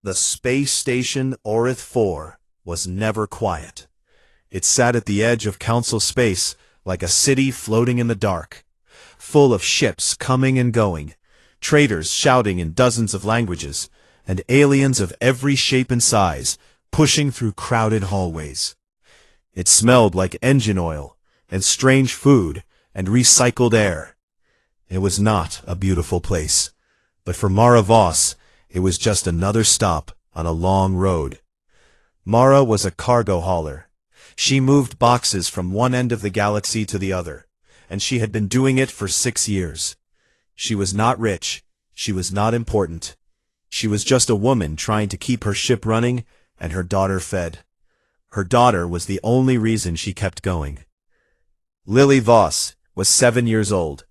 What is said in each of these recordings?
The space station Orith 4 was never quiet. It sat at the edge of Council space like a city floating in the dark, full of ships coming and going, traders shouting in dozens of languages, and aliens of every shape and size pushing through crowded hallways. It smelled like engine oil, and strange food, and recycled air. It was not a beautiful place, but for Mara Voss, it was just another stop on a long road. Mara was a cargo hauler. She moved boxes from one end of the galaxy to the other, and she had been doing it for 6 years. She was not rich. She was not important. She was just a woman trying to keep her ship running and her daughter fed. Her daughter was the only reason she kept going. Lily Voss was 7 years old.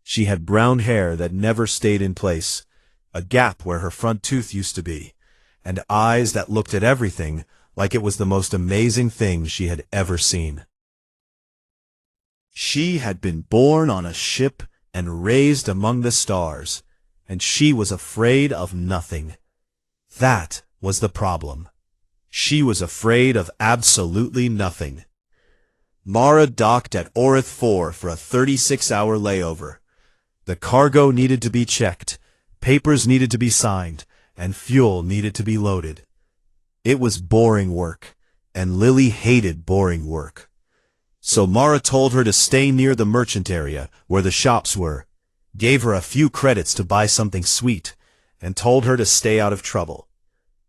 She had brown hair that never stayed in place, a gap where her front tooth used to be, and eyes that looked at everything like it was the most amazing thing she had ever seen. She had been born on a ship and raised among the stars, and she was afraid of nothing. That was the problem. She was afraid of absolutely nothing. Mara docked at Orith 4 for a 36-hour layover. The cargo needed to be checked, papers needed to be signed, and fuel needed to be loaded. It was boring work, and Lily hated boring work. So Mara told her to stay near the merchant area where the shops were, gave her a few credits to buy something sweet, and told her to stay out of trouble.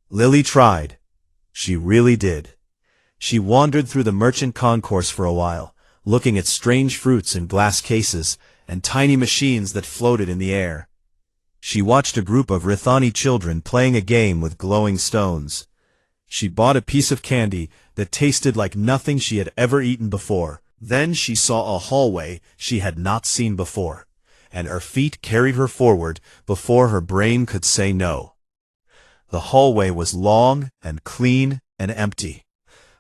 Lily tried. She really did. She wandered through the merchant concourse for a while, looking at strange fruits in glass cases and tiny machines that floated in the air. She watched a group of Rithani children playing a game with glowing stones. She bought a piece of candy that tasted like nothing she had ever eaten before. Then she saw a hallway she had not seen before, and her feet carried her forward before her brain could say no. The hallway was long and clean and empty.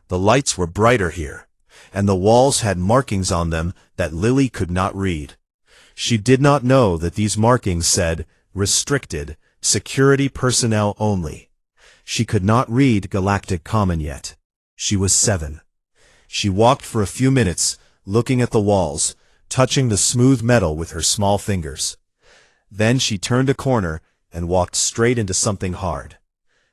The lights were brighter here, and the walls had markings on them that Lily could not read. She did not know that these markings said, "Restricted, security personnel only." She could not read Galactic Common yet. She was 7. She walked for a few minutes, looking at the walls, touching the smooth metal with her small fingers. Then she turned a corner and walked straight into something hard.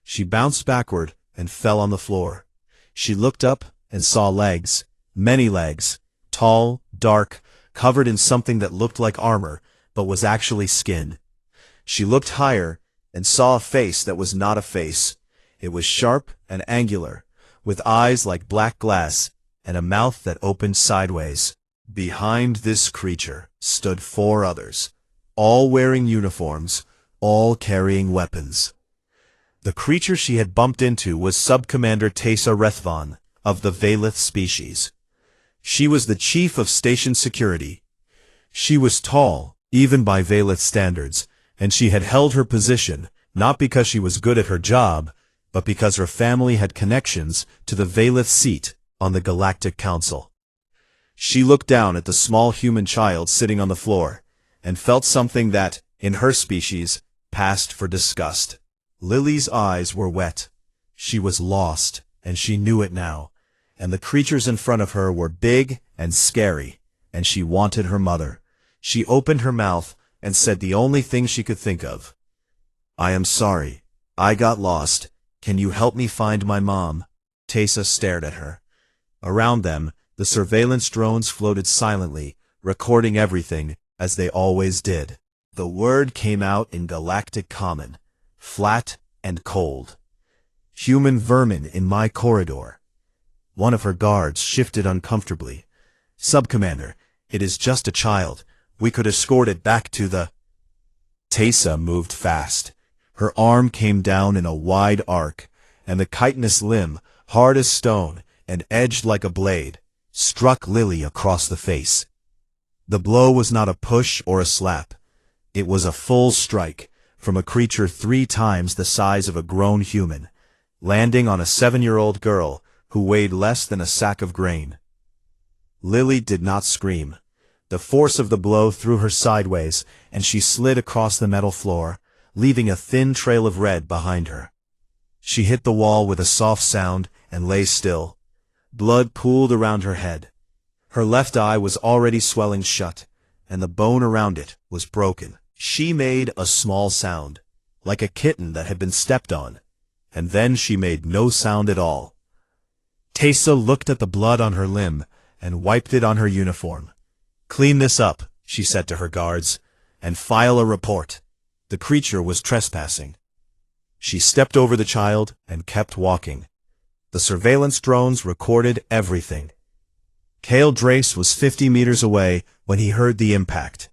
She bounced backward and fell on the floor. She looked up and saw legs, many legs, tall, dark, covered in something that looked like armor, but was actually skin. She looked higher and saw a face that was not a face. It was sharp and angular, with eyes like black glass and a mouth that opened sideways. Behind this creature stood 4 others, all wearing uniforms, all carrying weapons. The creature she had bumped into was Subcommander Teysa Rethvan of the Valith species. She was the chief of station security. She was tall, even by Valith standards, and she had held her position not because she was good at her job, but because her family had connections to the Valith seat on the Galactic Council. She looked down at the small human child sitting on the floor, and felt something that, in her species, passed for disgust. Lily's eyes were wet. She was lost, and she knew it now, and the creatures in front of her were big and scary, and she wanted her mother. She opened her mouth and said the only thing she could think of. "I am sorry. I got lost. Can you help me find my mom?" Teysa stared at her. Around them, the surveillance drones floated silently, recording everything, as they always did. The word came out in Galactic Common, flat and cold. "Human vermin in my corridor." One of her guards shifted uncomfortably. "Subcommander, it is just a child. We could escort it back to the—" Teysa moved fast. Her arm came down in a wide arc, and the chitinous limb, hard as stone and edged like a blade, struck Lily across the face. The blow was not a push or a slap. It was a full strike from a creature 3 times the size of a grown human, landing on a 7-year-old girl who weighed less than a sack of grain. Lily did not scream. The force of the blow threw her sideways, and she slid across the metal floor, leaving a thin trail of red behind her. She hit the wall with a soft sound and lay still. Blood pooled around her head. Her left eye was already swelling shut, and the bone around it was broken. She made a small sound, like a kitten that had been stepped on, and then she made no sound at all. Teysa looked at the blood on her limb and wiped it on her uniform. "Clean this up," she said to her guards, "and file a report. The creature was trespassing." She stepped over the child and kept walking. The surveillance drones recorded everything. Cale Drace was 50 meters away when he heard the impact.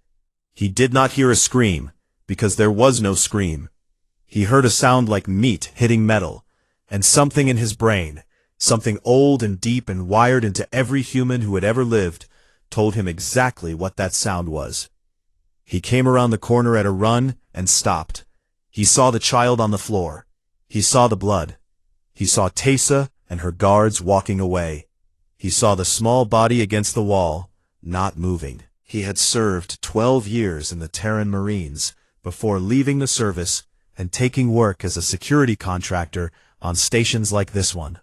He did not hear a scream, because there was no scream. He heard a sound like meat hitting metal, and something in his brain, something old and deep and wired into every human who had ever lived, told him exactly what that sound was. He came around the corner at a run and stopped. He saw the child on the floor. He saw the blood. He saw Teysa and her guards walking away. He saw the small body against the wall, not moving. He had served 12 years in the Terran Marines before leaving the service and taking work as a security contractor on stations like this one.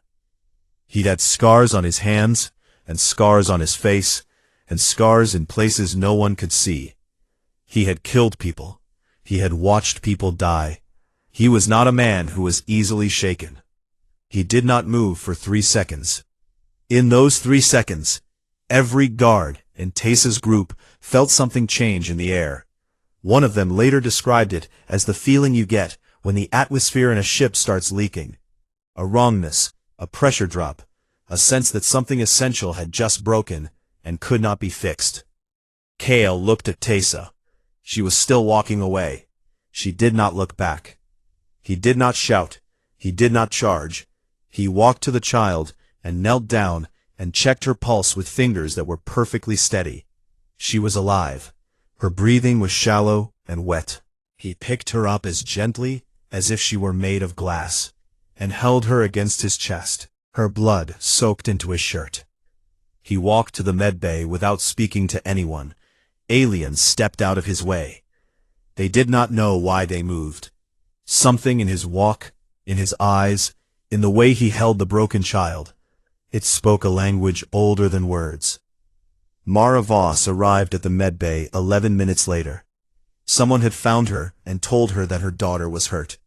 He'd had scars on his hands, and scars on his face, and scars in places no one could see. He had killed people. He had watched people die. He was not a man who was easily shaken. He did not move for 3 seconds. In those 3 seconds, every guard in Teysa's group felt something change in the air. One of them later described it as the feeling you get when the atmosphere in a ship starts leaking. A wrongness, a pressure drop, a sense that something essential had just broken and could not be fixed. Cale looked at Teysa. She was still walking away. She did not look back. He did not shout. He did not charge. He walked to the child and knelt down and checked her pulse with fingers that were perfectly steady. She was alive. Her breathing was shallow and wet. He picked her up as gently as if she were made of glass, and held her against his chest. Her blood soaked into his shirt. He walked to the medbay without speaking to anyone. Aliens stepped out of his way. They did not know why they moved. Something in his walk, in his eyes, in the way he held the broken child. It spoke a language older than words. Mara Voss arrived at the medbay 11 minutes later. Someone had found her and told her that her daughter was hurt.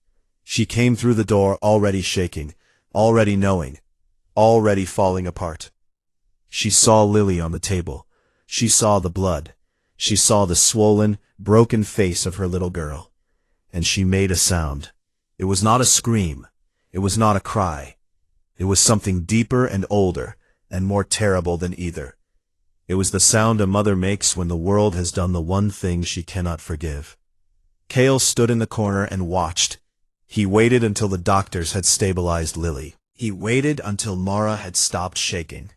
She came through the door already shaking, already knowing, already falling apart. She saw Lily on the table. She saw the blood. She saw the swollen, broken face of her little girl. And she made a sound. It was not a scream. It was not a cry. It was something deeper and older, and more terrible than either. It was the sound a mother makes when the world has done the one thing she cannot forgive. Cale stood in the corner and watched. He waited until the doctors had stabilized Lily. He waited until Mara had stopped shaking.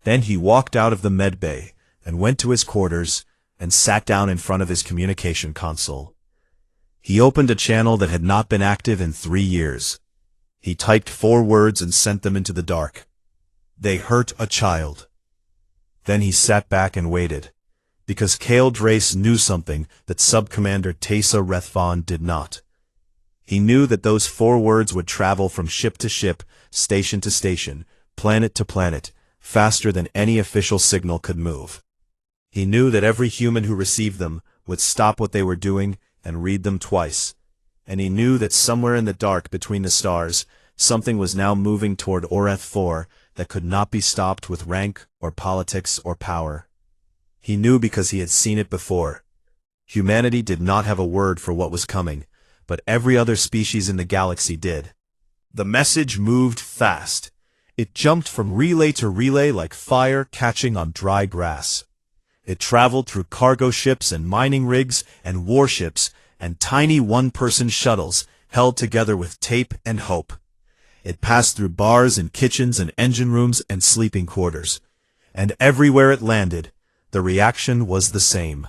Then he walked out of the medbay and went to his quarters and sat down in front of his communication console. He opened a channel that had not been active in 3 years. He typed 4 words and sent them into the dark. "They hurt a child." Then he sat back and waited, because Cale Drace knew something that Sub-Commander Teysa Rethvon did not. He knew that those 4 words would travel from ship to ship, station to station, planet to planet, faster than any official signal could move. He knew that every human who received them would stop what they were doing and read them twice. And he knew that somewhere in the dark between the stars, something was now moving toward Oreth 4 that could not be stopped with rank or politics or power. He knew because he had seen it before. Humanity did not have a word for what was coming, but every other species in the galaxy did. The message moved fast. It jumped from relay to relay like fire catching on dry grass. It traveled through cargo ships and mining rigs and warships and tiny one-person shuttles held together with tape and hope. It passed through bars and kitchens and engine rooms and sleeping quarters. And everywhere it landed, the reaction was the same.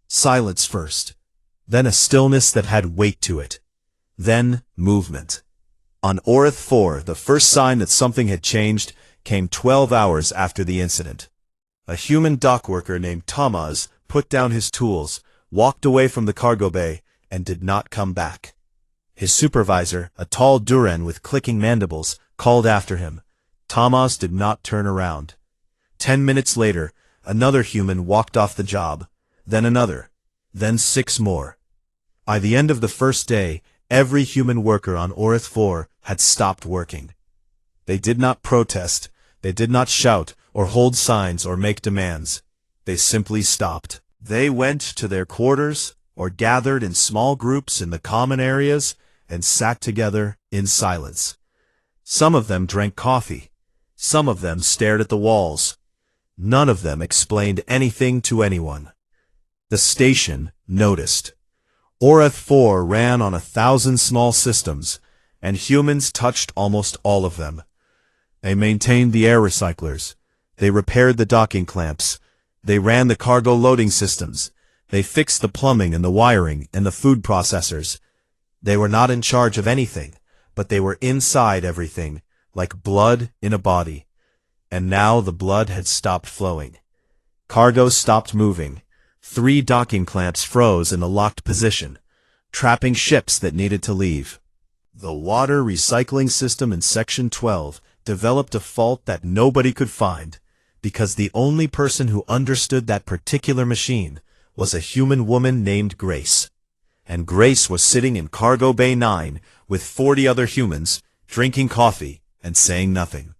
Silence first, then a stillness that had weight to it, then movement. On Oreth 4, the first sign that something had changed came 12 hours after the incident. A human dockworker named Tamaz put down his tools, walked away from the cargo bay, and did not come back. His supervisor, a tall Duran with clicking mandibles, called after him. Thomas did not turn around. 10 minutes later, another human walked off the job, then another, then 6 more. By the end of the first day, every human worker on Orith 4 had stopped working. They did not protest, they did not shout or hold signs or make demands. They simply stopped. They went to their quarters or gathered in small groups in the common areas and sat together in silence. Some of them drank coffee. Some of them stared at the walls. None of them explained anything to anyone. The station noticed. Orith 4 ran on 1,000 small systems, and humans touched almost all of them. They maintained the air recyclers. They repaired the docking clamps. They ran the cargo loading systems. They fixed the plumbing and the wiring and the food processors. They were not in charge of anything, but they were inside everything, like blood in a body. And now the blood had stopped flowing. Cargo stopped moving. 3 docking clamps froze in a locked position, trapping ships that needed to leave. The water recycling system in Section 12 developed a fault that nobody could find, because the only person who understood that particular machine was a human woman named Grace. And Grace was sitting in Cargo Bay 9 with 40 other humans, drinking coffee and saying nothing.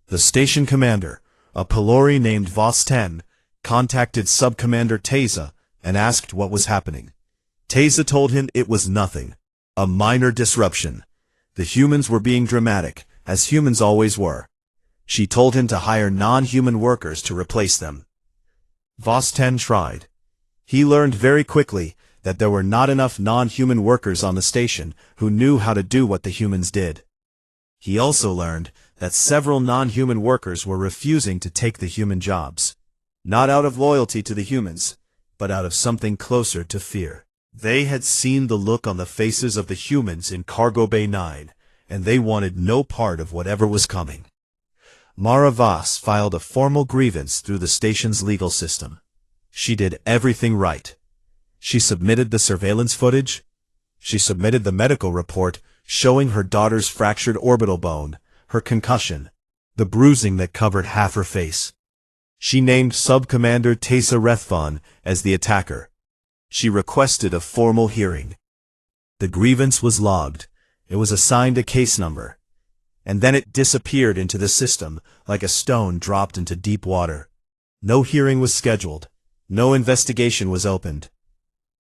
The station commander, a Pelori named Voss 10, contacted Subcommander Teza and asked what was happening. Teza told him it was nothing, a minor disruption. The humans were being dramatic, as humans always were. She told him to hire non-human workers to replace them. Voss 10 tried. He learned very quickly that there were not enough non-human workers on the station who knew how to do what the humans did. He also learned that several non-human workers were refusing to take the human jobs, not out of loyalty to the humans, but out of something closer to fear. They had seen the look on the faces of the humans in Cargo Bay 9, and they wanted no part of whatever was coming. Mara Voss filed a formal grievance through the station's legal system. She did everything right. She submitted the surveillance footage. She submitted the medical report showing her daughter's fractured orbital bone, her concussion, the bruising that covered half her face. She named Subcommander Tesa Rethvon as the attacker. She requested a formal hearing. The grievance was logged. It was assigned a case number. And then it disappeared into the system like a stone dropped into deep water. No hearing was scheduled. No investigation was opened.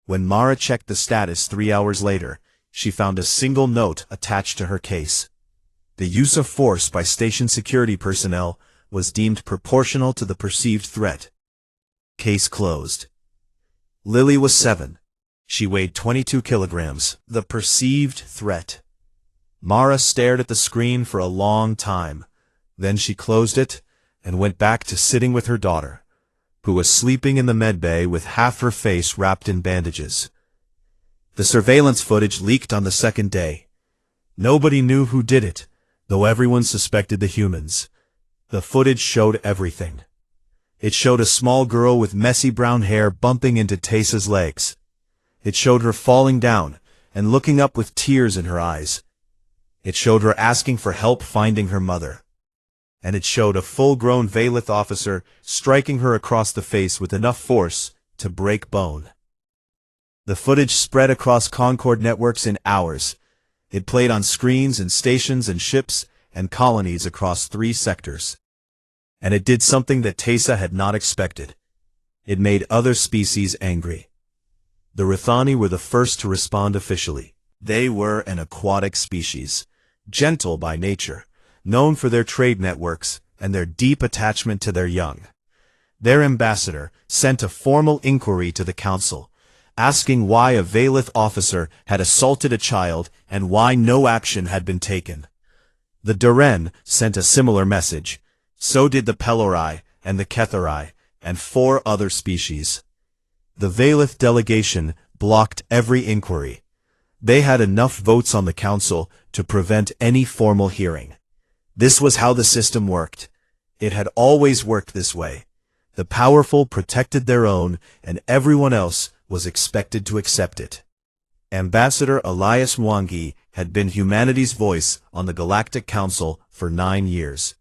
When Mara checked the status 3 hours later, she found a single note attached to her case. The use of force by station security personnel was deemed proportional to the perceived threat. Case closed. Lily was 7. She weighed 22 kilograms. The perceived threat. Mara stared at the screen for a long time. Then she closed it and went back to sitting with her daughter, who was sleeping in the medbay with half her face wrapped in bandages. The surveillance footage leaked on the second day. Nobody knew who did it, though everyone suspected the humans. The footage showed everything. It showed a small girl with messy brown hair bumping into Tesa's legs. It showed her falling down and looking up with tears in her eyes. It showed her asking for help finding her mother. And it showed a full-grown Valith officer striking her across the face with enough force to break bone. The footage spread across Concord networks in hours. It played on screens in stations and ships and colonies across 3 sectors. And it did something that Tesa had not expected. It made other species angry. The Rithani were the first to respond officially. They were an aquatic species, gentle by nature, known for their trade networks and their deep attachment to their young. Their ambassador sent a formal inquiry to the council, asking why a Valith officer had assaulted a child and why no action had been taken. The Duren sent a similar message. So did the Pelori and the Kethari and 4 other species. The Valith delegation blocked every inquiry. They had enough votes on the council to prevent any formal hearing. This was how the system worked. It had always worked this way. The powerful protected their own, and everyone else was expected to accept it. Ambassador Elias Mwangi had been humanity's voice on the Galactic Council for 9 years.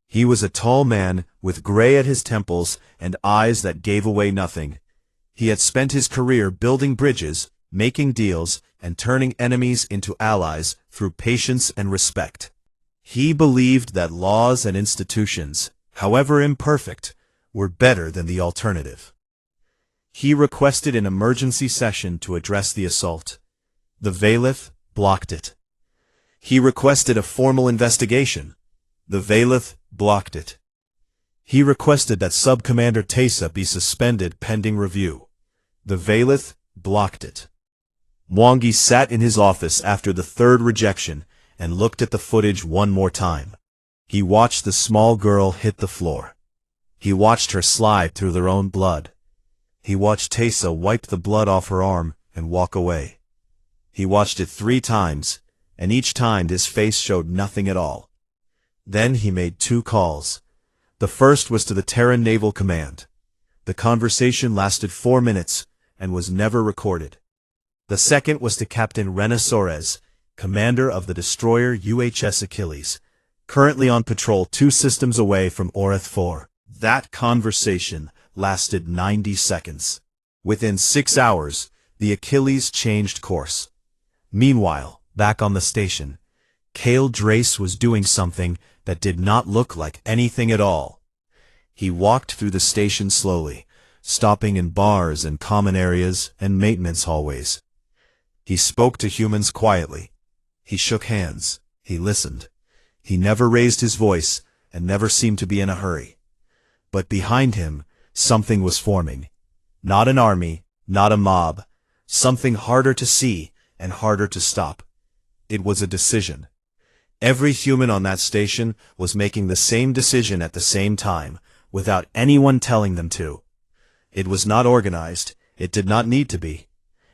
He was a tall man with gray at his temples and eyes that gave away nothing. He had spent his career building bridges, making deals, and turning enemies into allies through patience and respect. He believed that laws and institutions, however imperfect, were better than the alternative. He requested an emergency session to address the assault. The Valith blocked it. He requested a formal investigation. The Valith blocked it. He requested that Sub-Commander Tesa be suspended pending review. The Valith blocked it. Mwangi sat in his office after the third rejection and looked at the footage one more time. He watched the small girl hit the floor. He watched her slide through their own blood. He watched Tesa wipe the blood off her arm and walk away. He watched it 3 times, and each time his face showed nothing at all. Then he made 2 calls. The first was to the Terran Naval Command. The conversation lasted 4 minutes and was never recorded. The second was to Captain Rena Soares, commander of the destroyer UHS Achilles, currently on patrol 2 systems away from Oreth 4. That conversation lasted 90 seconds. Within 6 hours, the Achilles changed course. Meanwhile, back on the station, Kale Drace was doing something that did not look like anything at all. He walked through the station slowly, stopping in bars and common areas and maintenance hallways. He spoke to humans quietly. He shook hands. He listened. He never raised his voice and never seemed to be in a hurry. But behind him, something was forming. Not an army, not a mob. Something harder to see and harder to stop. It was a decision. Every human on that station was making the same decision at the same time, without anyone telling them to. It was not organized. It did not need to be.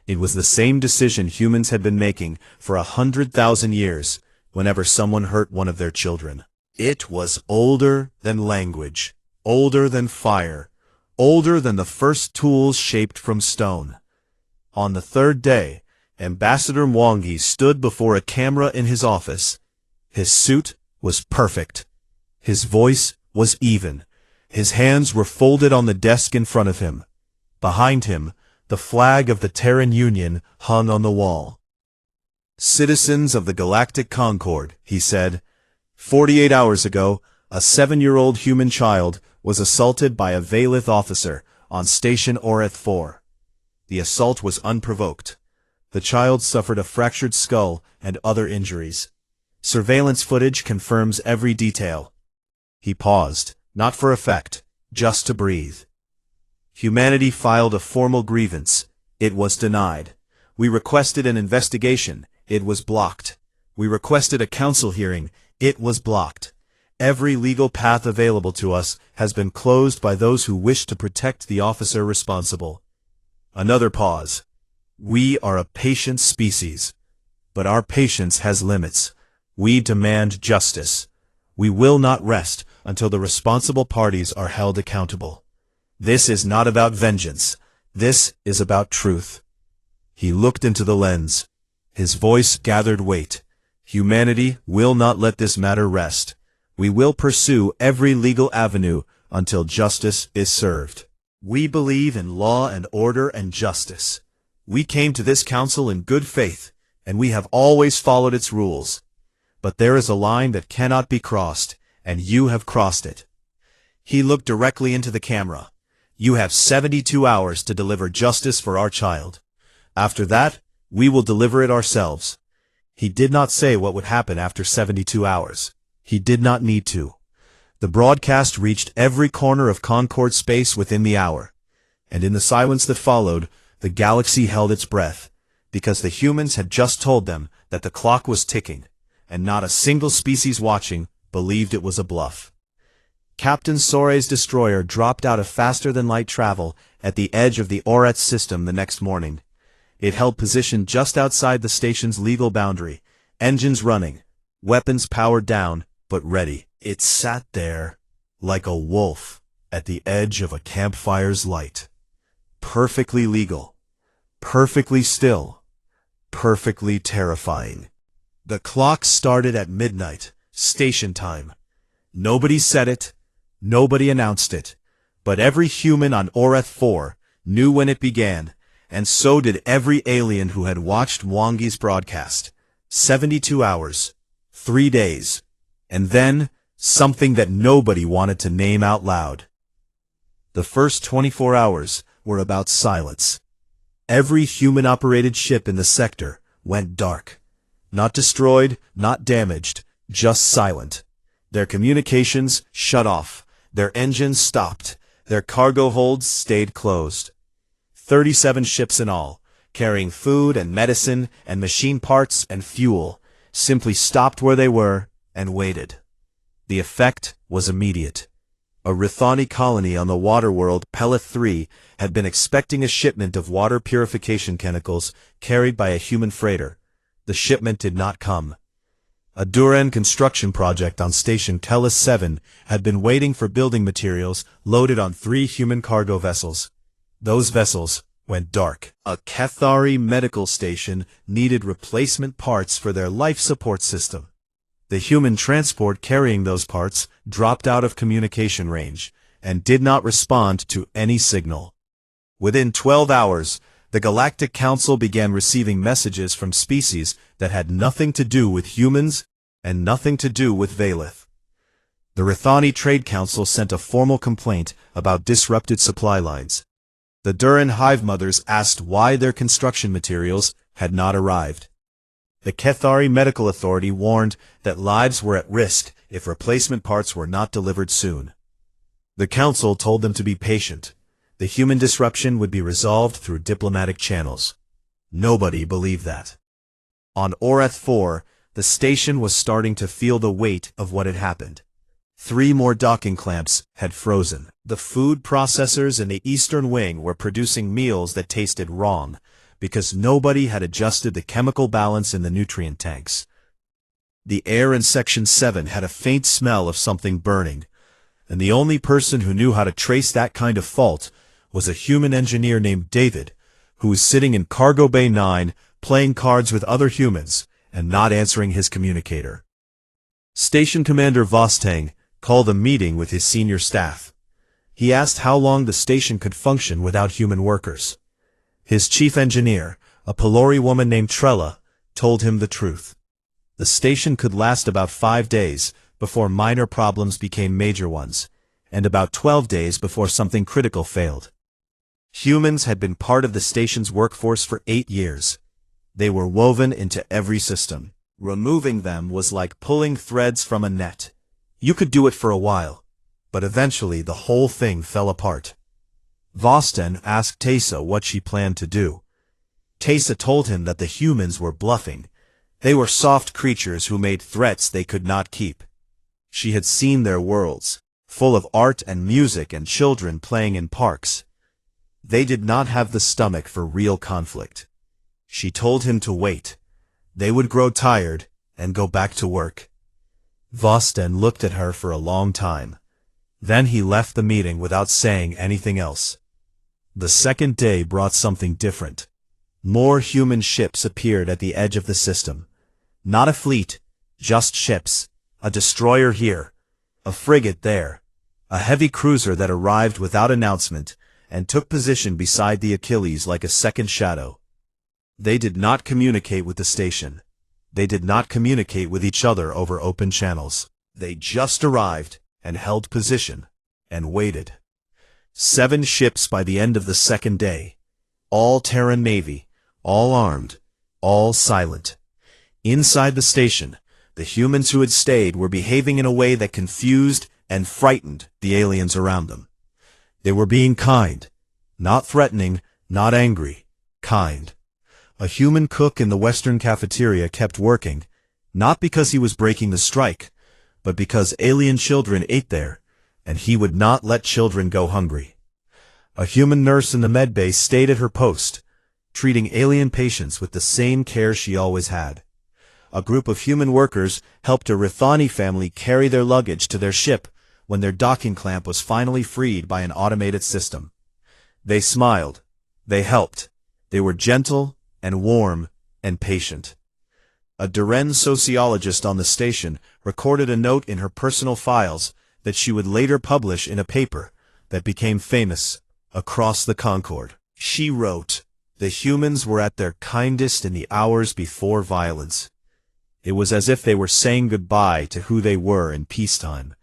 It was the same decision humans had been making for 100,000 years whenever someone hurt one of their children. It was older than language, older than fire, older than the first tools shaped from stone. On the 3rd day, Ambassador Mwangi stood before a camera in his office. His suit was perfect. His voice was even. His hands were folded on the desk in front of him. Behind him, the flag of the Terran Union hung on the wall. "Citizens of the Galactic Concord," he said, 48 hours ago, a 7-year-old human child was assaulted by a Valith officer on Station Oreth 4. The assault was unprovoked. The child suffered a fractured skull and other injuries. Surveillance footage confirms every detail. He paused, not for effect, just to breathe. Humanity filed a formal grievance. It was denied. We requested an investigation. It was blocked. We requested a council hearing. It was blocked. Every legal path available to us has been closed by those who wish to protect the officer responsible. Another pause. We are a patient species, but our patience has limits. We demand justice. We will not rest until the responsible parties are held accountable. This is not about vengeance. This is about truth. He looked into the lens. His voice gathered weight. Humanity will not let this matter rest. We will pursue every legal avenue until justice is served. We believe in law and order and justice. We came to this council in good faith, and we have always followed its rules. But there is a line that cannot be crossed, and you have crossed it. He looked directly into the camera. You have 72 hours to deliver justice for our child. After that, we will deliver it ourselves. He did not say what would happen after 72 hours. He did not need to. The broadcast reached every corner of Concord space within the hour. And in the silence that followed, the galaxy held its breath, because the humans had just told them that the clock was ticking, and not a single species watching believed it was a bluff. Captain Soares' destroyer dropped out of faster-than-light travel at the edge of the Oreth system the next morning. It held position just outside the station's legal boundary, engines running, weapons powered down, but ready. It sat there, like a wolf, at the edge of a campfire's light. Perfectly legal, perfectly still, perfectly terrifying. The clock started at midnight, station time. Nobody said it, nobody announced it, but every human on Oreth 4 knew when it began, and so did every alien who had watched Wangi's broadcast. 72 hours, 3 days, and then something that nobody wanted to name out loud. The first 24 hours were about silence. Every human-operated ship in the sector went dark. Not destroyed, not damaged, just silent. Their communications shut off, their engines stopped, their cargo holds stayed closed. 37 ships in all, carrying food and medicine and machine parts and fuel, simply stopped where they were and waited. The effect was immediate. A Rithani colony on the water world Peleth 3 had been expecting a shipment of water purification chemicals carried by a human freighter. The shipment did not come. A Duran construction project on station Tellus 7 had been waiting for building materials loaded on 3 human cargo vessels. Those vessels went dark. A Cathari medical station needed replacement parts for their life support system. The human transport carrying those parts dropped out of communication range and did not respond to any signal. Within 12 hours, the Galactic Council began receiving messages from species that had nothing to do with humans and nothing to do with Valeth. The Rithani Trade Council sent a formal complaint about disrupted supply lines. The Duran hive mothers asked why their construction materials had not arrived. The Cathari Medical Authority warned that lives were at risk if replacement parts were not delivered soon. The council told them to be patient. The human disruption would be resolved through diplomatic channels. Nobody believed that. On Oreth 4, the station was starting to feel the weight of what had happened. 3 more docking clamps had frozen. The food processors in the eastern wing were producing meals that tasted wrong, because nobody had adjusted the chemical balance in the nutrient tanks. The air in Section 7 had a faint smell of something burning, and the only person who knew how to trace that kind of fault was a human engineer named David, who was sitting in Cargo Bay 9 playing cards with other humans and not answering his communicator. Station Commander Vostang called a meeting with his senior staff. He asked how long the station could function without human workers. His chief engineer, a Pelori woman named Trella, told him the truth. The station could last about 5 days before minor problems became major ones, and about 12 days before something critical failed. Humans had been part of the station's workforce for 8 years. They were woven into every system. Removing them was like pulling threads from a net. You could do it for a while, but eventually the whole thing fell apart. Vosten asked Teysa what she planned to do. Teysa told him that the humans were bluffing. They were soft creatures who made threats they could not keep. She had seen their worlds, full of art and music and children playing in parks. They did not have the stomach for real conflict. She told him to wait. They would grow tired and go back to work. Vosten looked at her for a long time. Then he left the meeting without saying anything else. The second day brought something different. More human ships appeared at the edge of the system. Not a fleet, just ships. A destroyer here, a frigate there, a heavy cruiser that arrived without announcement and took position beside the Achilles like a second shadow. They did not communicate with the station. They did not communicate with each other over open channels. They just arrived and held position and waited. 7 ships by the end of the second day. All Terran Navy, all armed, all silent. Inside the station, the humans who had stayed were behaving in a way that confused and frightened the aliens around them. They were being kind, not threatening, not angry, kind. A human cook in the Western cafeteria kept working, not because he was breaking the strike, but because alien children ate there, and he would not let children go hungry. A human nurse in the medbay stayed at her post, treating alien patients with the same care she always had. A group of human workers helped a Rithani family carry their luggage to their ship when their docking clamp was finally freed by an automated system. They smiled. They helped. They were gentle and warm and patient. A Duren sociologist on the station recorded a note in her personal files that she would later publish in a paper that became famous across the Concorde. She wrote, "The humans were at their kindest in the hours before violence. It was as if they were saying goodbye to who they were in peacetime,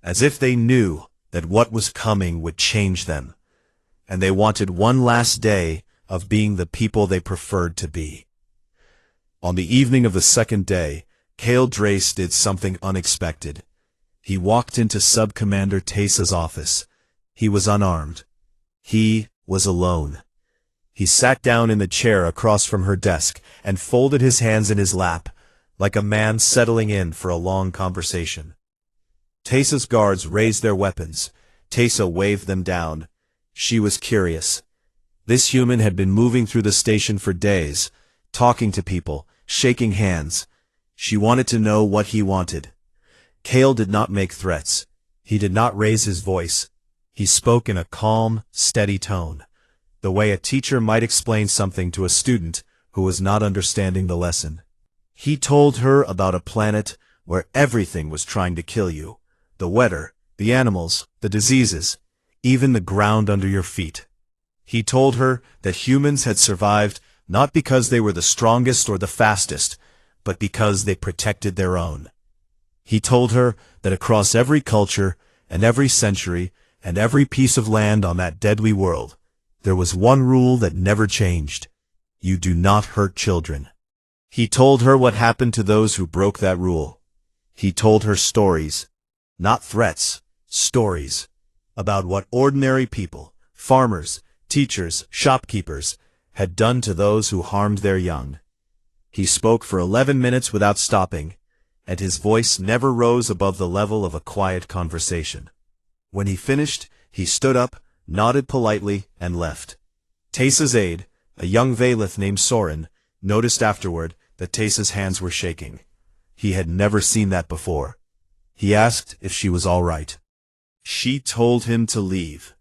as if they knew that what was coming would change them, and they wanted one last day of being the people they preferred to be." On the evening of the second day, Cale Drace did something unexpected. He walked into Sub-Commander Tesa's office. He was unarmed. He was alone. He sat down in the chair across from her desk and folded his hands in his lap, like a man settling in for a long conversation. Tesa's guards raised their weapons. Tesa waved them down. She was curious. This human had been moving through the station for days, talking to people, shaking hands. She wanted to know what he wanted. Cale did not make threats. He did not raise his voice. He spoke in a calm, steady tone, the way a teacher might explain something to a student who was not understanding the lesson. He told her about a planet where everything was trying to kill you. The weather, the animals, the diseases, even the ground under your feet. He told her that humans had survived not because they were the strongest or the fastest, but because they protected their own. He told her that across every culture and every century and every piece of land on that deadly world, there was one rule that never changed. You do not hurt children. He told her what happened to those who broke that rule. He told her stories, not threats, stories, about what ordinary people, farmers, teachers, shopkeepers, had done to those who harmed their young. He spoke for 11 minutes without stopping, and his voice never rose above the level of a quiet conversation. When he finished, he stood up, nodded politely, and left. Tesa's aide, a young Valith named Soren, noticed afterward that Tesa's hands were shaking. He had never seen that before. He asked if she was all right. She told him to leave.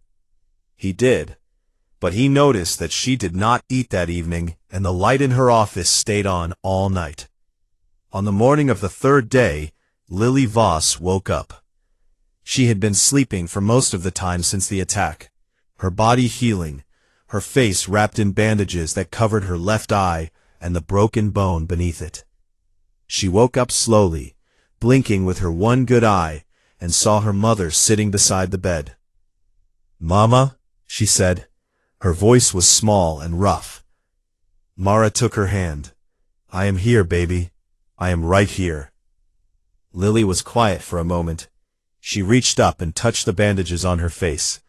He did, but he noticed that she did not eat that evening, and the light in her office stayed on all night. On the morning of the third day, Lily Voss woke up. She had been sleeping for most of the time since the attack, her body healing, her face wrapped in bandages that covered her left eye and the broken bone beneath it. She woke up slowly, blinking with her one good eye, and saw her mother sitting beside the bed. "Mama," she said. Her voice was small and rough. Mara took her hand. "I am here, baby. I am right here." Lily was quiet for a moment. She reached up and touched the bandages on her face.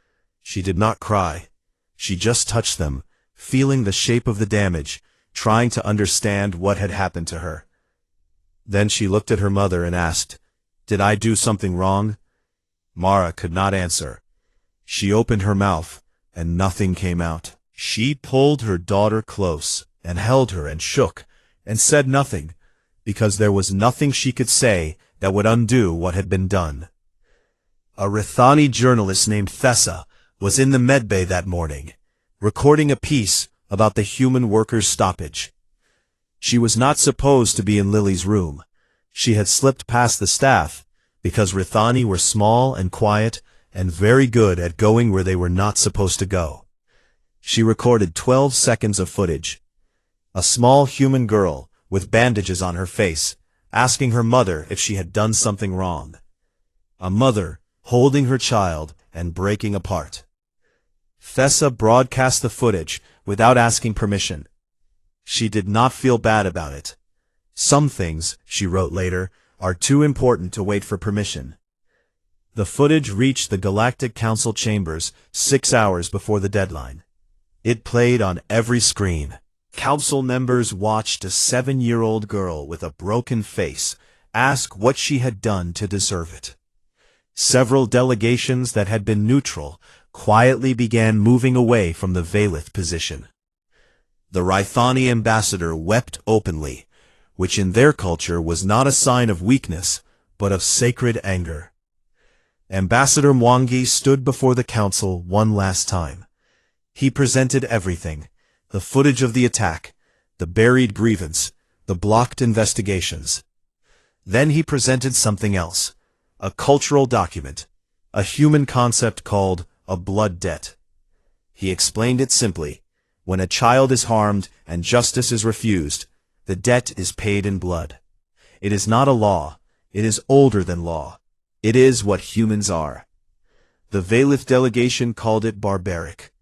She did not cry. She just touched them, feeling the shape of the damage, trying to understand what had happened to her. Then she looked at her mother and asked, "Did I do something wrong?" Mara could not answer. She opened her mouth, and nothing came out. She pulled her daughter close, and held her and shook, and said nothing, because there was nothing she could say that would undo what had been done. A Rithani journalist named Thessa was in the medbay that morning, recording a piece about the human workers' stoppage. She was not supposed to be in Lily's room. She had slipped past the staff, because Rithani were small and quiet and very good at going where they were not supposed to go. She recorded 12 seconds of footage. A small human girl, with bandages on her face, asking her mother if she had done something wrong. A mother, holding her child and breaking apart. Thessa broadcast the footage without asking permission. She did not feel bad about it. Some things, she wrote later, are too important to wait for permission. The footage reached the Galactic Council chambers 6 hours before the deadline. It played on every screen. Council members watched a 7-year-old girl with a broken face ask what she had done to deserve it. Several delegations that had been neutral quietly began moving away from the Valith position. The Rithani ambassador wept openly, which in their culture was not a sign of weakness, but of sacred anger. Ambassador Mwangi stood before the council one last time. He presented everything: the footage of the attack, the buried grievance, the blocked investigations. Then he presented something else, a cultural document, a human concept called a blood debt. He explained it simply. When a child is harmed and justice is refused, the debt is paid in blood. It is not a law. It is older than law. It is what humans are. The Valith delegation called it barbaric.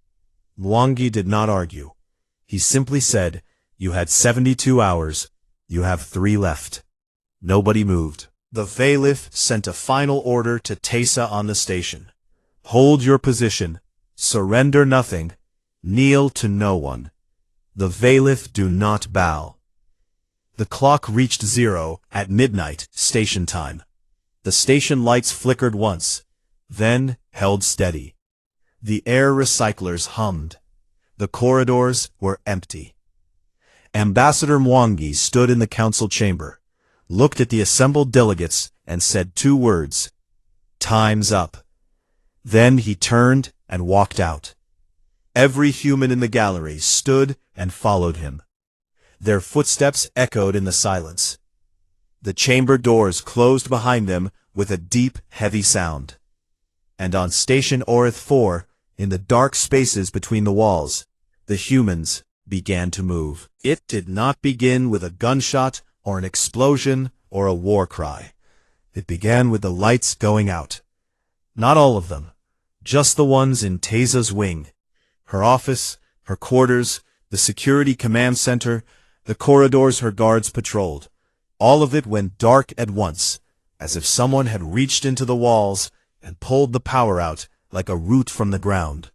Mwangi did not argue. He simply said, "You had 72 hours. You have 3 left." Nobody moved. The Valith sent a final order to Teysa on the station. "Hold your position. Surrender nothing. Kneel to no one. The Valith do not bow." The clock reached 0 at midnight, station time. The station lights flickered once, then held steady. The air recyclers hummed. The corridors were empty. Ambassador Mwangi stood in the council chamber, looked at the assembled delegates, and said 2 words, "Time's up." Then he turned and walked out. Every human in the gallery stood and followed him. Their footsteps echoed in the silence. The chamber doors closed behind them with a deep, heavy sound. And on Station Orith 4, in the dark spaces between the walls, the humans began to move. It did not begin with a gunshot or an explosion or a war cry. It began with the lights going out. Not all of them, just the ones in Teysa's wing. Her office, her quarters, the security command center, the corridors her guards patrolled. All of it went dark at once, as if someone had reached into the walls and pulled the power out like a root from the ground.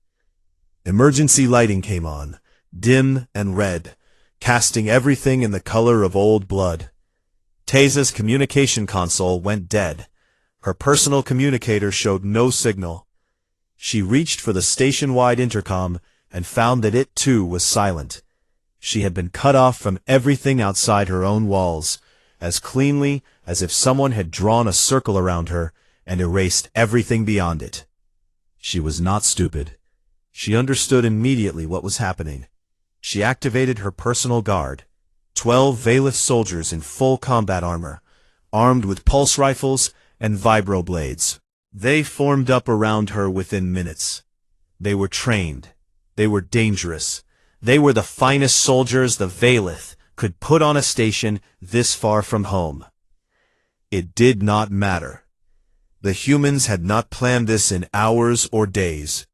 Emergency lighting came on, dim and red, casting everything in the color of old blood. Teysa's communication console went dead. Her personal communicator showed no signal. She reached for the station-wide intercom and found that it too was silent. She had been cut off from everything outside her own walls, as cleanly as if someone had drawn a circle around her and erased everything beyond it. She was not stupid. She understood immediately what was happening. She activated her personal guard, 12 Valith soldiers in full combat armor, armed with pulse rifles and vibroblades. They formed up around her within minutes. They were trained. They were dangerous. They were the finest soldiers the Valith could put on a station this far from home. It did not matter. The humans had not planned this in hours or days.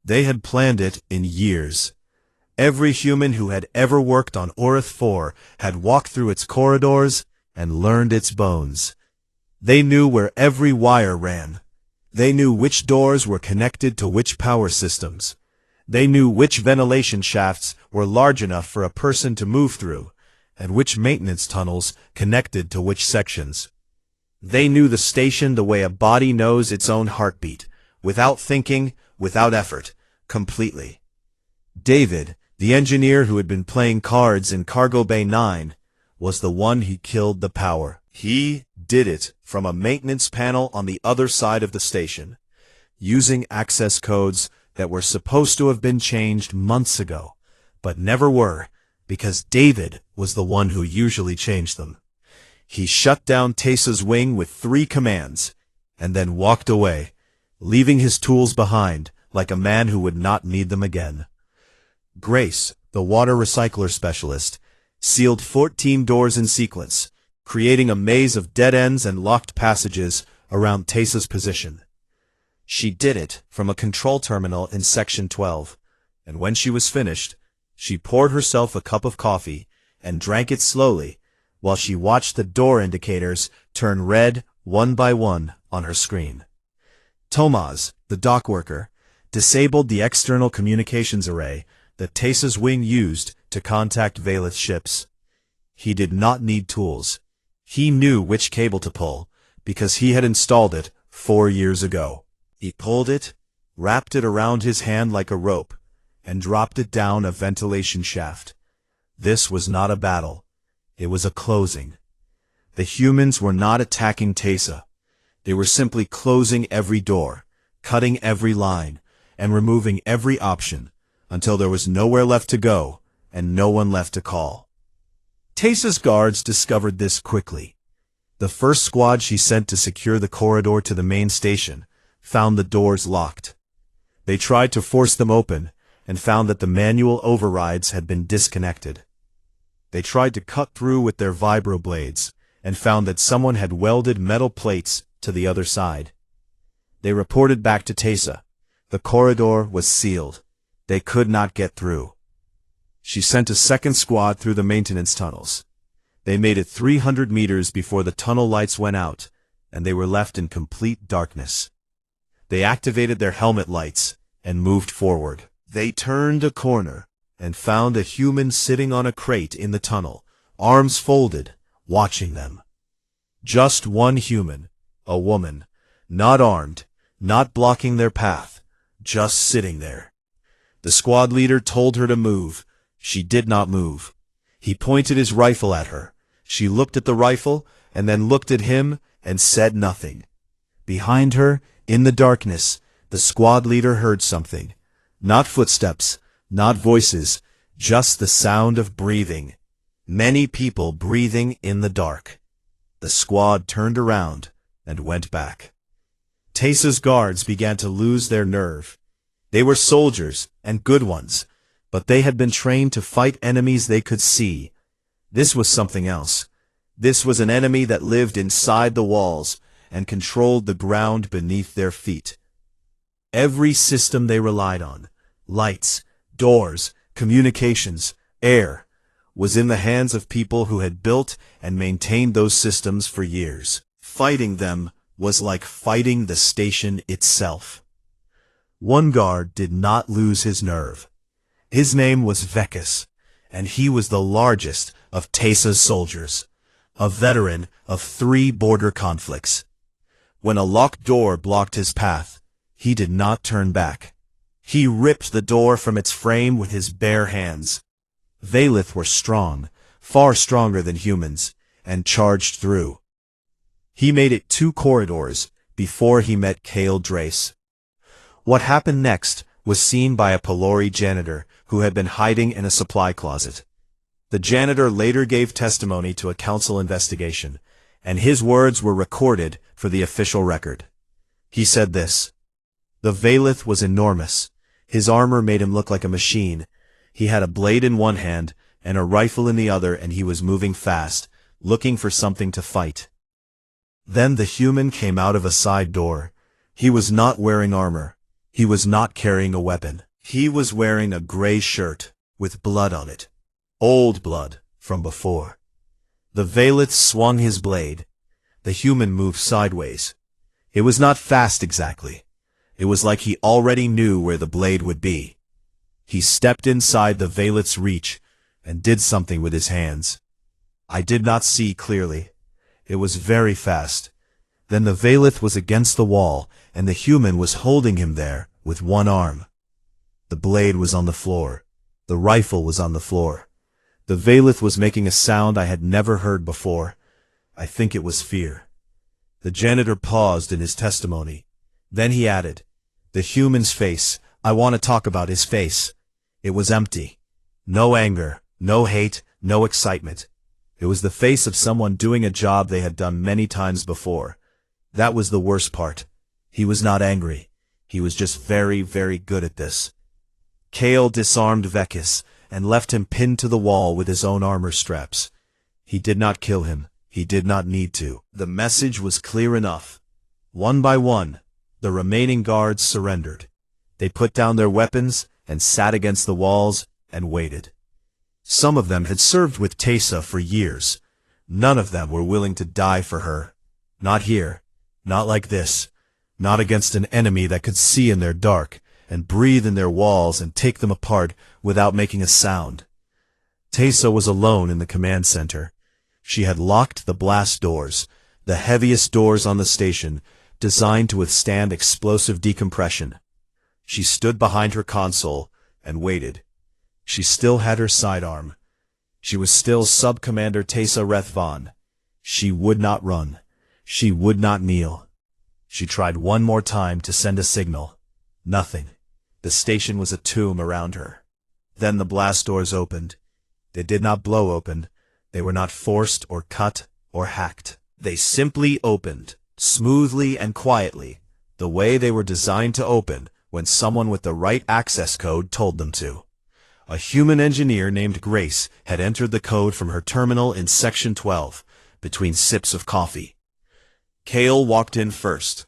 They had planned it in years. Every human who had ever worked on Orith 4 had walked through its corridors and learned its bones. They knew where every wire ran. They knew which doors were connected to which power systems. They knew which ventilation shafts were large enough for a person to move through, and which maintenance tunnels connected to which sections. They knew the station the way a body knows its own heartbeat, without thinking, without effort, completely. David, the engineer who had been playing cards in Cargo Bay 9, was the one who killed the power. He did it from a maintenance panel on the other side of the station, using access codes that were supposed to have been changed months ago, but never were, because David was the one who usually changed them. He shut down Teysa's wing with 3 commands, and then walked away, leaving his tools behind like a man who would not need them again. Grace, the water recycler specialist, sealed 14 doors in sequence, creating a maze of dead ends and locked passages around Teysa's position. She did it from a control terminal in Section 12, and when she was finished, she poured herself a cup of coffee and drank it slowly while she watched the door indicators turn red one by one on her screen. Tomaz, the dock worker, disabled the external communications array that Teysa's wing used to contact Valith ships. He did not need tools. He knew which cable to pull, because he had installed it 4 years ago. He pulled it, wrapped it around his hand like a rope, and dropped it down a ventilation shaft. This was not a battle. It was a closing. The humans were not attacking Teysa. They were simply closing every door, cutting every line, and removing every option, until there was nowhere left to go and no one left to call. Tesa's guards discovered this quickly. The first squad she sent to secure the corridor to the main station found the doors locked. They tried to force them open and found that the manual overrides had been disconnected. They tried to cut through with their vibroblades and found that someone had welded metal plates to the other side. They reported back to Tesa. The corridor was sealed. They could not get through. She sent a second squad through the maintenance tunnels. They made it 300 meters before the tunnel lights went out, and they were left in complete darkness. They activated their helmet lights and moved forward. They turned a corner and found a human sitting on a crate in the tunnel, arms folded, watching them. Just one human, a woman, not armed, not blocking their path, just sitting there. The squad leader told her to move. She did not move. He pointed his rifle at her. She looked at the rifle and then looked at him and said nothing. Behind her, in the darkness, the squad leader heard something. Not footsteps, not voices, just the sound of breathing. Many people breathing in the dark. The squad turned around and went back. Tesa's guards began to lose their nerve. They were soldiers, and good ones, but they had been trained to fight enemies they could see. This was something else. This was an enemy that lived inside the walls and controlled the ground beneath their feet. Every system they relied on, lights, doors, communications, air, was in the hands of people who had built and maintained those systems for years. Fighting them was like fighting the station itself. One guard did not lose his nerve. His name was Vekas, and he was the largest of Tesa's soldiers, a veteran of 3 border conflicts. When a locked door blocked his path, he did not turn back. He ripped the door from its frame with his bare hands. Valith were strong, far stronger than humans, and charged through. He made it 2 corridors before he met Kale Drace. What happened next was seen by a Pelori janitor who had been hiding in a supply closet. The janitor later gave testimony to a council investigation, and his words were recorded for the official record. He said this: "The Valith was enormous. His armor made him look like a machine. He had a blade in one hand and a rifle in the other, and he was moving fast, looking for something to fight." Then the human came out of a side door. He was not wearing armor. He was not carrying a weapon. He was wearing a gray shirt with blood on it. Old blood from before. The Valith swung his blade. The human moved sideways. It was not fast exactly. It was like he already knew where the blade would be. He stepped inside the Valith's reach and did something with his hands. I did not see clearly. It was very fast. Then the Valith was against the wall, and the human was holding him there with one arm. The blade was on the floor. The rifle was on the floor. The Valith was making a sound I had never heard before. I think it was fear. The janitor paused in his testimony. Then he added, "The human's face, I want to talk about his face. It was empty. No anger, no hate, no excitement. It was the face of someone doing a job they had done many times before. That was the worst part. He was not angry. He was just very, very good at this." Kale disarmed Vekas and left him pinned to the wall with his own armor straps. He did not kill him. He did not need to. The message was clear enough. One by one, the remaining guards surrendered. They put down their weapons and sat against the walls and waited. Some of them had served with Tesa for years. None of them were willing to die for her. Not here. Not like this. Not against an enemy that could see in their dark and breathe in their walls and take them apart without making a sound. Tesa was alone in the command center. She had locked the blast doors, the heaviest doors on the station, designed to withstand explosive decompression. She stood behind her console and waited. She still had her sidearm. She was still Sub-Commander Tesa Rethvon. She would not run. She would not kneel. She tried one more time to send a signal. Nothing. The station was a tomb around her. Then the blast doors opened. They did not blow open. They were not forced or cut or hacked. They simply opened, smoothly and quietly, the way they were designed to open when someone with the right access code told them to. A human engineer named Grace had entered the code from her terminal in Section 12, between sips of coffee. Kale walked in first.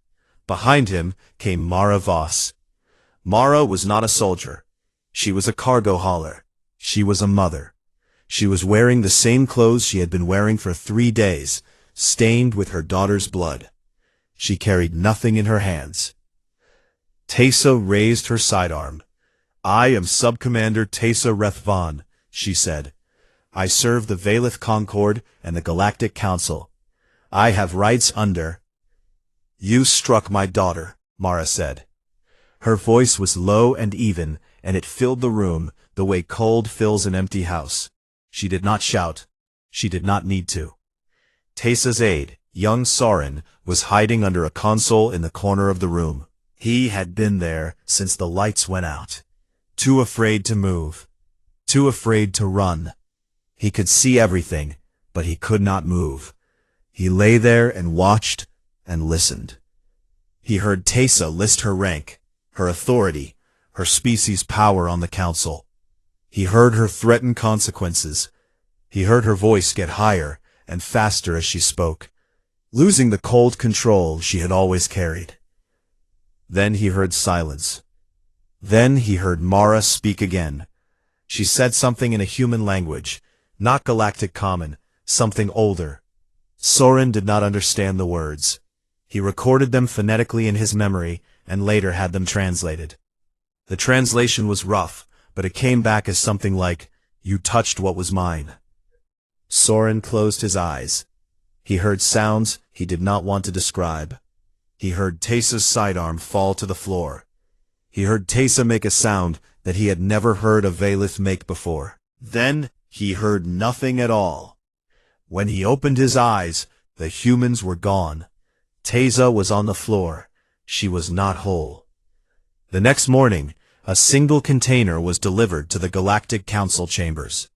Behind him came Mara Voss. Mara was not a soldier. She was a cargo hauler. She was a mother. She was wearing the same clothes she had been wearing for 3 days, stained with her daughter's blood. She carried nothing in her hands. Teysa raised her sidearm. "I am Subcommander Teysa Rethvon," she said. "I serve the Valith Concord and the Galactic Council. I have rights under—" "You struck my daughter," Mara said. Her voice was low and even, and it filled the room the way cold fills an empty house. She did not shout. She did not need to. Teysa's aide, young Soren, was hiding under a console in the corner of the room. He had been there since the lights went out. Too afraid to move. Too afraid to run. He could see everything, but he could not move. He lay there and watched and listened. He heard Teysa list her rank, her authority, her species' power on the council. He heard her threaten consequences. He heard her voice get higher and faster as she spoke, losing the cold control she had always carried. Then he heard silence. Then he heard Mara speak again. She said something in a human language, not Galactic Common, something older. Soren did not understand the words. He recorded them phonetically in his memory and later had them translated. The translation was rough, but it came back as something like, "You touched what was mine." Soren closed his eyes. He heard sounds he did not want to describe. He heard Teysa's sidearm fall to the floor. He heard Teysa make a sound that he had never heard a Valith make before. Then he heard nothing at all. When he opened his eyes, the humans were gone. Teysa was on the floor. She was not whole. The next morning, a single container was delivered to the Galactic Council chambers.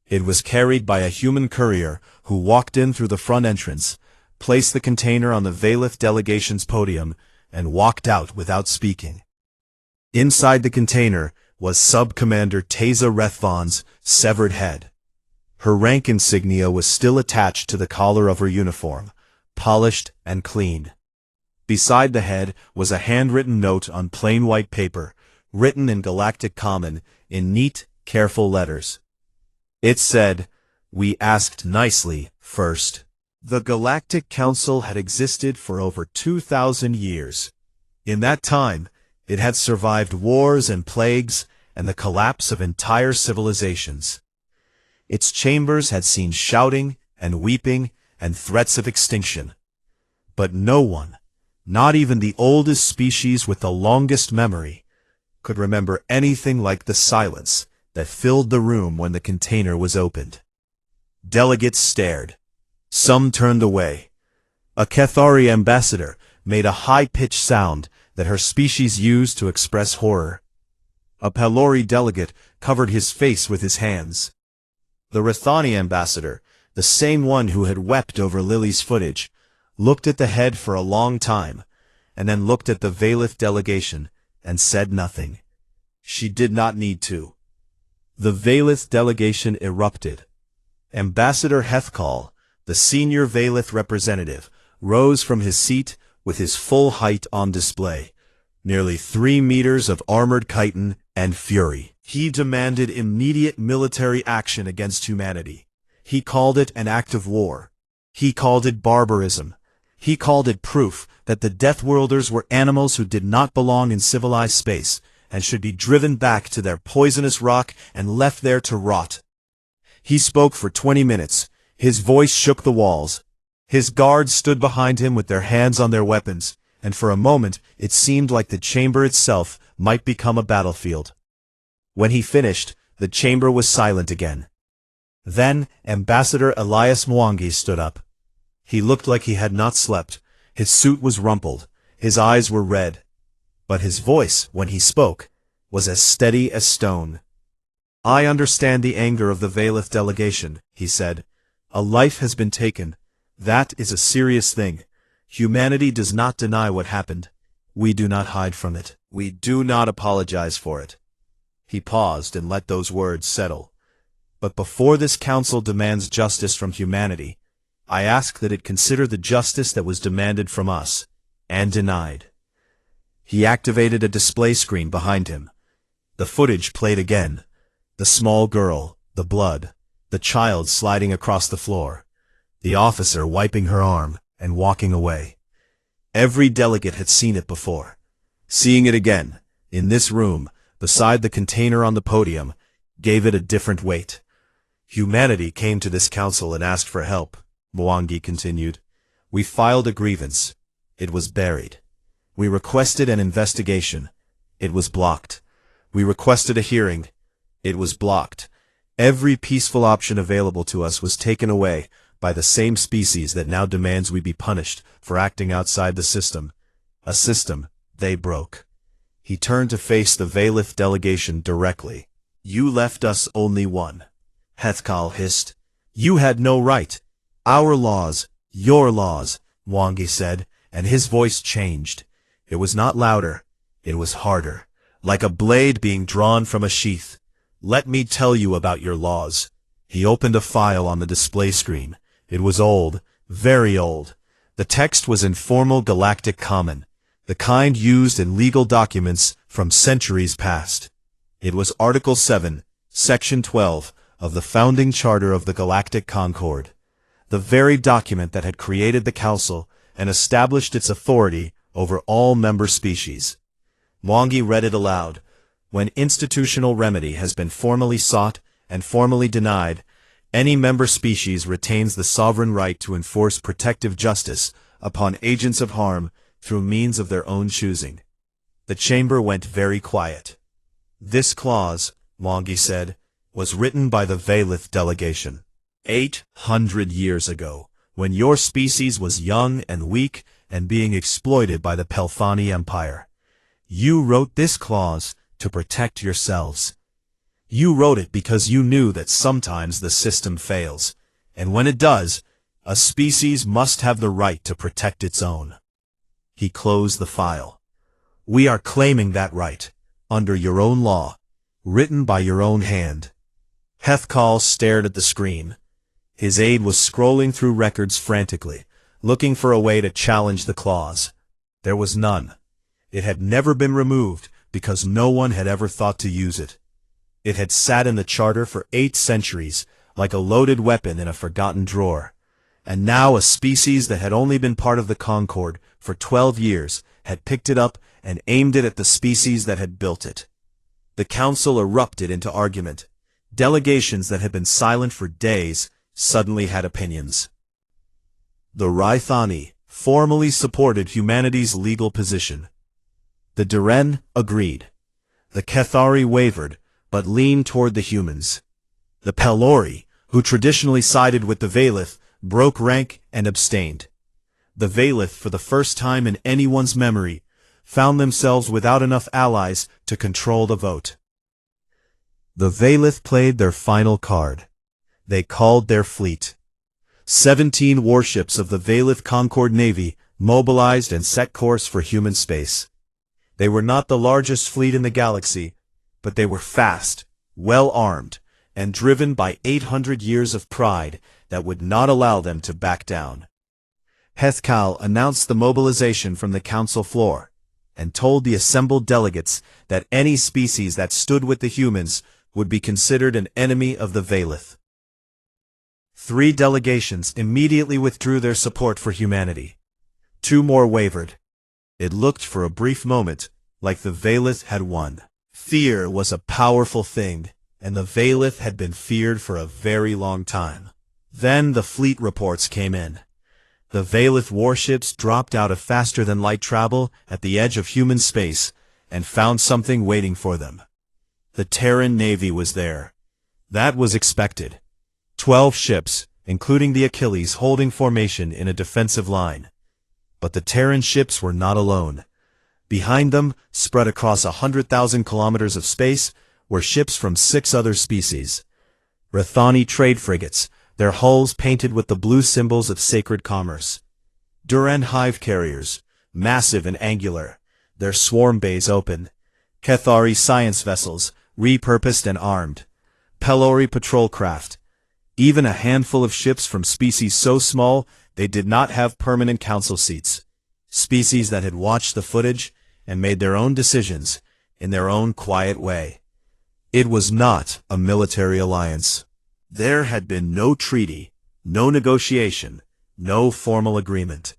It was carried by a human courier who walked in through the front entrance, placed the container on the Valith delegation's podium, and walked out without speaking. Inside the container was Sub-Commander Teysa Rethvon's severed head. Her rank insignia was still attached to the collar of her uniform, polished and clean. Beside the head was a handwritten note on plain white paper, written in Galactic Common, in neat, careful letters. It said, "We asked nicely first." The Galactic Council had existed for over 2,000 years. In that time, it had survived wars and plagues and the collapse of entire civilizations. Its chambers had seen shouting and weeping and threats of extinction. But no one, not even the oldest species with the longest memory, could remember anything like the silence that filled the room when the container was opened. Delegates stared. Some turned away. A Cathari ambassador made a high-pitched sound that her species used to express horror. A Pelori delegate covered his face with his hands. The Rethani ambassador, the same one who had wept over Lily's footage, looked at the head for a long time, and then looked at the Valith delegation and said nothing. She did not need to. The Valith delegation erupted. Ambassador Hethkal, the senior Valith representative, rose from his seat with his full height on display, nearly 3 meters of armored chitin and fury. He demanded immediate military action against humanity. He called it an act of war. He called it barbarism. He called it proof that the Deathworlders were animals who did not belong in civilized space and should be driven back to their poisonous rock and left there to rot. He spoke for 20 minutes. His voice shook the walls. His guards stood behind him with their hands on their weapons, and for a moment it seemed like the chamber itself might become a battlefield. When he finished, the chamber was silent again. Then Ambassador Elias Mwangi stood up. He looked like he had not slept. His suit was rumpled. His eyes were red. But his voice, when he spoke, was as steady as stone. "I understand the anger of the Valith delegation," he said. A life has been taken. That is a serious thing. Humanity does not deny what happened. We do not hide from it. We do not apologize for it." He paused and let those words settle. "But before this council demands justice from humanity, I ask that it consider the justice that was demanded from us, and denied." He activated a display screen behind him. The footage played again. The small girl, the blood, the child sliding across the floor, the officer wiping her arm and walking away. Every delegate had seen it before. Seeing it again, in this room, beside the container on the podium, gave it a different weight. "Humanity came to this council and asked for help," Mwangi continued. "We filed a grievance. It was buried. We requested an investigation. It was blocked. We requested a hearing. It was blocked. Every peaceful option available to us was taken away by the same species that now demands we be punished for acting outside the system. A system they broke." He turned to face the Valith delegation directly. "You left us only one," Hethkal hissed. "You had no right. Our laws, your laws," Mwangi said, and his voice changed. It was not louder. It was harder, like a blade being drawn from a sheath. "Let me tell you about your laws." He opened a file on the display screen. It was old, very old. The text was in formal galactic common, the kind used in legal documents from centuries past. It was Article 7, Section 12 of the founding charter of the Galactic Concord, the very document that had created the Council and established its authority over all member species. Mwangi read it aloud. "When institutional remedy has been formally sought and formally denied, any member species retains the sovereign right to enforce protective justice upon agents of harm through means of their own choosing." The chamber went very quiet. "This clause," Mwangi said, "was written by the Valith delegation 800 years ago, when your species was young and weak and being exploited by the Pelfani Empire. You wrote this clause to protect yourselves. You wrote it because you knew that sometimes the system fails, and when it does, a species must have the right to protect its own." He closed the file. "We are claiming that right, under your own law, written by your own hand." Hethkal stared at the screen. His aide was scrolling through records frantically, looking for a way to challenge the clause. There was none. It had never been removed because no one had ever thought to use it. It had sat in the charter for 8 centuries, like a loaded weapon in a forgotten drawer. And now a species that had only been part of the Concord for 12 years had picked it up and aimed it at the species that had built it. The council erupted into argument. Delegations that had been silent for days suddenly had opinions. The Rythani formally supported humanity's legal position. The Duren agreed. The Kethari wavered, but leaned toward the humans. The Pelori, who traditionally sided with the Valith, broke rank and abstained. The Valith, for the first time in anyone's memory, found themselves without enough allies to control the vote. The Valith played their final card. They called their fleet. 17 warships of the Valith Concord Navy mobilized and set course for human space. They were not the largest fleet in the galaxy, but they were fast, well-armed, and driven by 800 years of pride that would not allow them to back down. Hethkal announced the mobilization from the council floor, and told the assembled delegates that any species that stood with the humans would be considered an enemy of the Valith. 3 delegations immediately withdrew their support for humanity. 2 more wavered. It looked for a brief moment like the Valith had won. Fear was a powerful thing, and the Valith had been feared for a very long time. Then the fleet reports came in. The Valith warships dropped out of faster-than-light travel at the edge of human space and found something waiting for them. The Terran Navy was there. That was expected. 12 ships, including the Achilles, holding formation in a defensive line. But the Terran ships were not alone. Behind them, spread across 100,000 kilometers of space, were ships from 6 other species. Rathani trade frigates, their hulls painted with the blue symbols of sacred commerce. Duran hive carriers, massive and angular, their swarm bays open. Kethari science vessels, repurposed and armed. Pelori patrol craft. Even a handful of ships from species so small they did not have permanent council seats. Species that had watched the footage and made their own decisions in their own quiet way. It was not a military alliance. There had been no treaty, no negotiation, no formal agreement.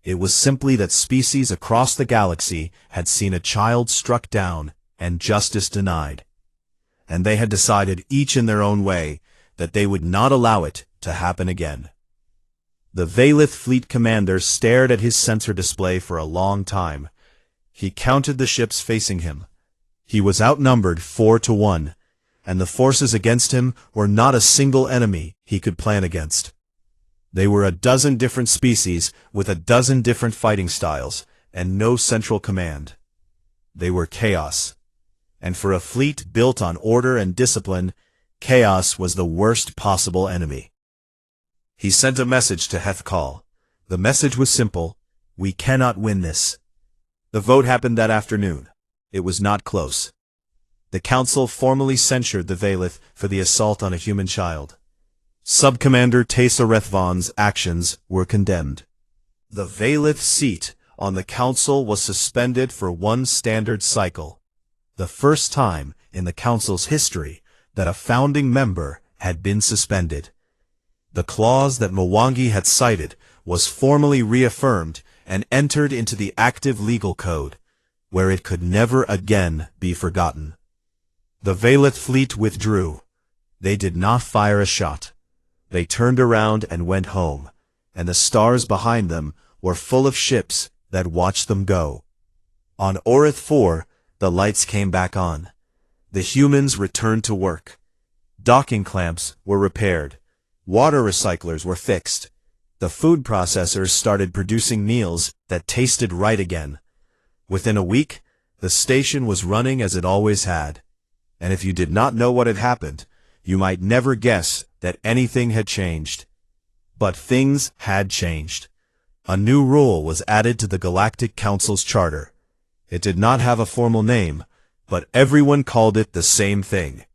It was simply that species across the galaxy had seen a child struck down and justice denied. And they had decided, each in their own way, that they would not allow it to happen again. The Valith fleet commander stared at his sensor display for a long time. He counted the ships facing him. He was outnumbered 4-1, and the forces against him were not a single enemy he could plan against. They were a dozen different species with a dozen different fighting styles, and no central command. They were chaos. And for a fleet built on order and discipline, chaos was the worst possible enemy. He sent a message to Hethkal. The message was simple: we cannot win this. The vote happened that afternoon. It was not close. The council formally censured the Valith for the assault on a human child. Subcommander Tesarethvon's actions were condemned. The Valith seat on the council was suspended for one standard cycle, the first time in the council's history that a founding member had been suspended. The clause that Mwangi had cited was formally reaffirmed and entered into the active legal code, where it could never again be forgotten. The Valith fleet withdrew. They did not fire a shot. They turned around and went home, and the stars behind them were full of ships that watched them go. On Orith 4, the lights came back on. The humans returned to work. Docking clamps were repaired. Water recyclers were fixed. The food processors started producing meals that tasted right again. Within a week, the station was running as it always had. And if you did not know what had happened, you might never guess that anything had changed. But things had changed. A new rule was added to the Galactic Council's charter. It did not have a formal name, but everyone called it the same thing: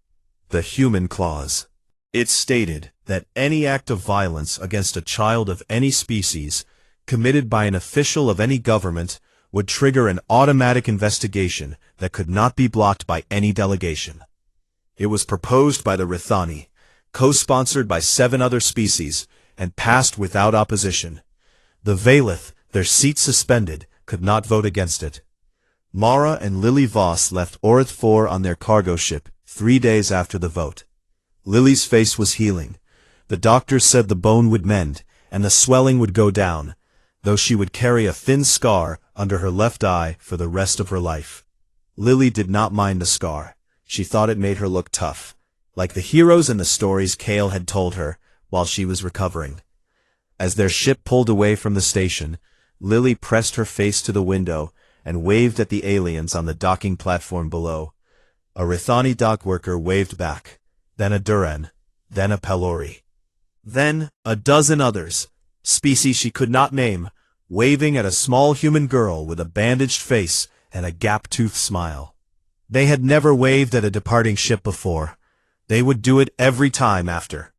the Human Clause. It stated that any act of violence against a child of any species, committed by an official of any government, would trigger an automatic investigation that could not be blocked by any delegation. It was proposed by the Rithani, co-sponsored by 7 other species, and passed without opposition. The Valith, their seats suspended, could not vote against it. Mara and Lily Voss left Orith 4 on their cargo ship 3 days after the vote. Lily's face was healing. The doctors said the bone would mend, and the swelling would go down, though she would carry a thin scar under her left eye for the rest of her life. Lily did not mind the scar. She thought it made her look tough, like the heroes in the stories Kale had told her while she was recovering. As their ship pulled away from the station, Lily pressed her face to the window and waved at the aliens on the docking platform below. A Rithani dock worker waved back, then a Duran, then a Pelori. Then a dozen others, species she could not name, waving at a small human girl with a bandaged face and a gap-toothed smile. They had never waved at a departing ship before. They would do it every time after.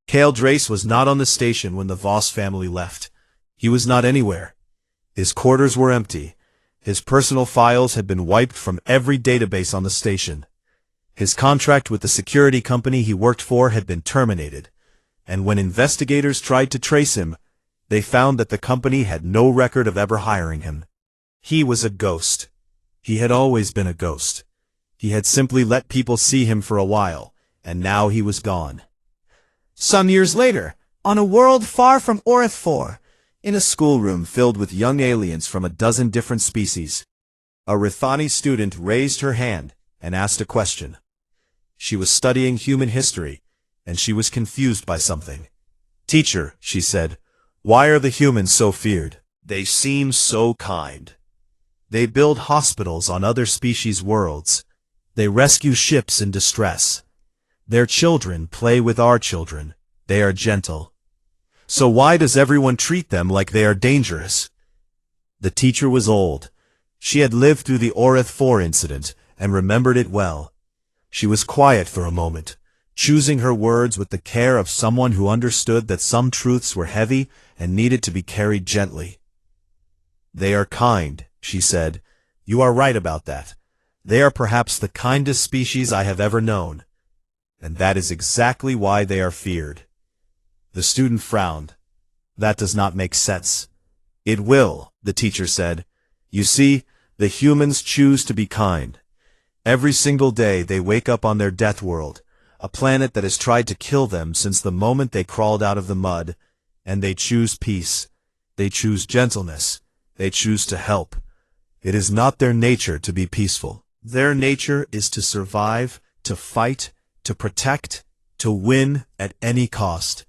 Kale Drace was not on the station when the Voss family left. He was not anywhere. His quarters were empty. His personal files had been wiped from every database on the station. His contract with the security company he worked for had been terminated, and when investigators tried to trace him, they found that the company had no record of ever hiring him. He was a ghost. He had always been a ghost. He had simply let people see him for a while, and now he was gone. Some years later, on a world far from Orith 4, in a schoolroom filled with young aliens from a dozen different species, a Rithani student raised her hand and asked a question. She was studying human history, and she was confused by something. "Teacher," she said, "why are the humans so feared? They seem so kind. They build hospitals on other species' worlds. They rescue ships in distress. Their children play with our children. They are gentle. So why does everyone treat them like they are dangerous? The teacher was old. She had lived through the Orith 4 incident and remembered it well. She was quiet for a moment, choosing her words with the care of someone who understood that some truths were heavy and needed to be carried gently. They are kind, she said. You are right about that. They are perhaps the kindest species I have ever known. And that is exactly why they are feared. The student frowned. That does not make sense. It will, the teacher said. You see, the humans choose to be kind. Every single day they wake up on their death world, a planet that has tried to kill them since the moment they crawled out of the mud, and they choose peace. They choose gentleness. They choose to help. It is not their nature to be peaceful. Their nature is to survive, to fight, to protect, to win at any cost.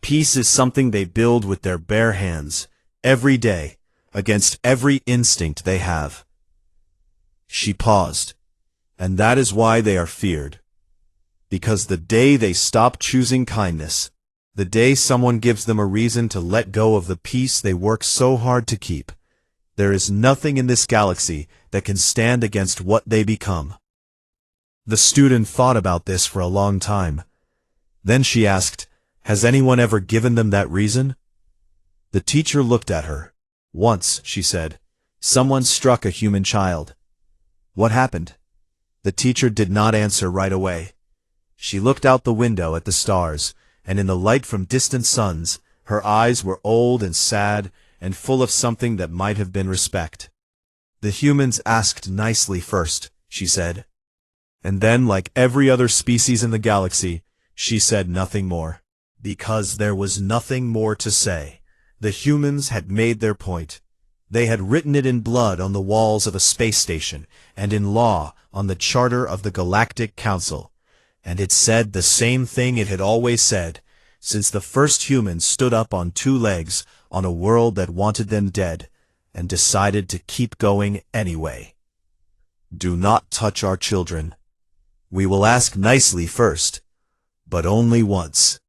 Peace is something they build with their bare hands, every day, against every instinct they have. She paused. And that is why they are feared. Because the day they stop choosing kindness, the day someone gives them a reason to let go of the peace they work so hard to keep, there is nothing in this galaxy that can stand against what they become. The student thought about this for a long time. Then she asked, Has anyone ever given them that reason? The teacher looked at her. Once, she said, someone struck a human child. What happened? The teacher did not answer right away. She looked out the window at the stars, and in the light from distant suns, her eyes were old and sad and full of something that might have been respect. The humans asked nicely first, she said. And then, like every other species in the galaxy, she said nothing more. Because there was nothing more to say. The humans had made their point. They had written it in blood on the walls of a space station, and in law on the charter of the Galactic Council. And it said the same thing it had always said, since the first humans stood up on two legs on a world that wanted them dead, and decided to keep going anyway. Do not touch our children. We will ask nicely first, but only once.